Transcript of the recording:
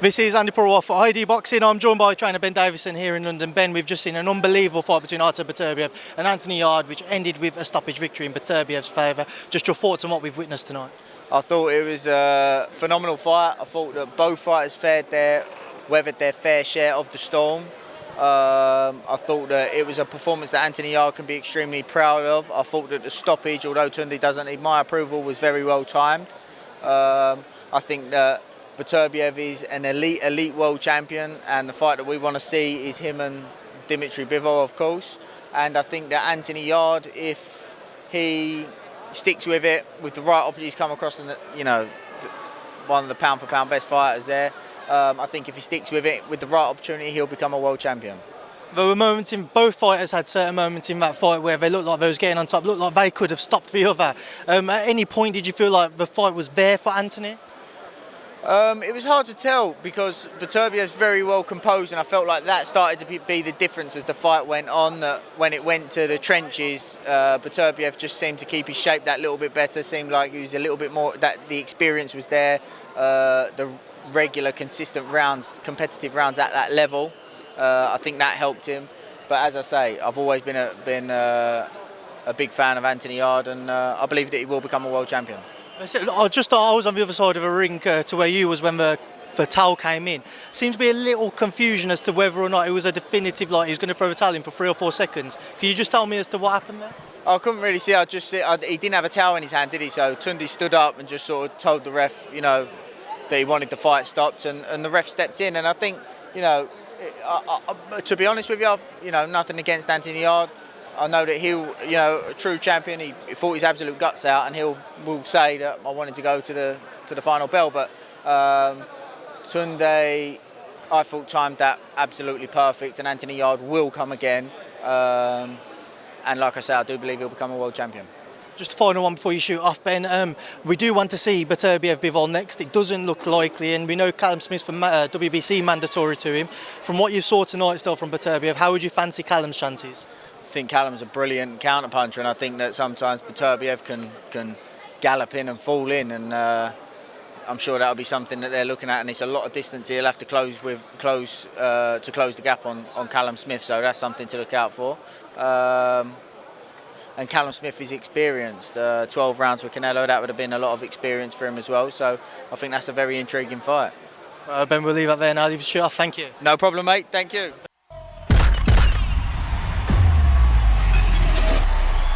This is Andi Purewal for ID Boxing. I'm joined by trainer Ben Davison here in London. Ben, we've just seen an unbelievable fight between Artur Beterbiev and Anthony Yarde, which ended with a stoppage victory in Beterbiev's favour. Just your thoughts on what we've witnessed tonight? I thought it was a phenomenal fight. I thought that both fighters weathered their fair share of the storm. I thought that it was a performance that Anthony Yarde can be extremely proud of. I thought that the stoppage, although Andi doesn't need my approval, was very well timed. I think that Beterbiev is an elite world champion, and the fight that we want to see is him and Beterbiev, of course. And I think that Anthony Yarde, if he sticks with it, with the right opportunities, come across, and one of the pound for pound best fighters there. I think if he sticks with it, with the right opportunity, he'll become a world champion. There were moments in both fighters had certain moments in that fight where they looked like they was getting on top, looked like they could have stopped the other. At any point, did you feel like the fight was there for Anthony? It was hard to tell because Beterbiev's very well composed, and I felt like that started to be the difference as the fight went on. That when it went to the trenches, Beterbiev just seemed to keep his shape that little bit better. Seemed like he was a little bit more, that the experience was there. The regular, consistent rounds, competitive rounds at that level. I think that helped him. But as I say, I've always been a big fan of Anthony Yarde, and I believe that he will become a world champion. I was on the other side of the ring to where you was when the towel came in. Seems to be a little confusion as to whether or not it was a definitive, like he was going to throw the towel in for 3 or 4 seconds. Can you just tell me as to what happened there? I couldn't really see. He didn't have a towel in his hand, did he? So Andi stood up and just sort of told the ref, that he wanted the fight stopped, and the ref stepped in. And I think, to be honest with you, nothing against Anthony Yarde. I know that he'll, a true champion. He fought his absolute guts out, and will say that I wanted to go to the final bell. But Andi, I thought, timed that absolutely perfect, and Anthony Yarde will come again. And like I say, I do believe he'll become a world champion. Just a final one before you shoot off, Ben. We do want to see Beterbiev next. It doesn't look likely, and we know Callum Smith's from WBC mandatory to him. From what you saw tonight still from Beterbiev, how would you fancy Callum's chances? I think Callum's a brilliant counterpuncher, and I think that sometimes Beterbiev can gallop in and fall in, and I'm sure that'll be something that they're looking at. And it's a lot of distance he'll have to close to close the gap on Callum Smith, so that's something to look out for. And Callum Smith is experienced. 12 rounds with Canelo, that would have been a lot of experience for him as well. So I think that's a very intriguing fight. Ben, we'll leave that there now. Leave it shut off. Thank you. No problem, mate. Thank you.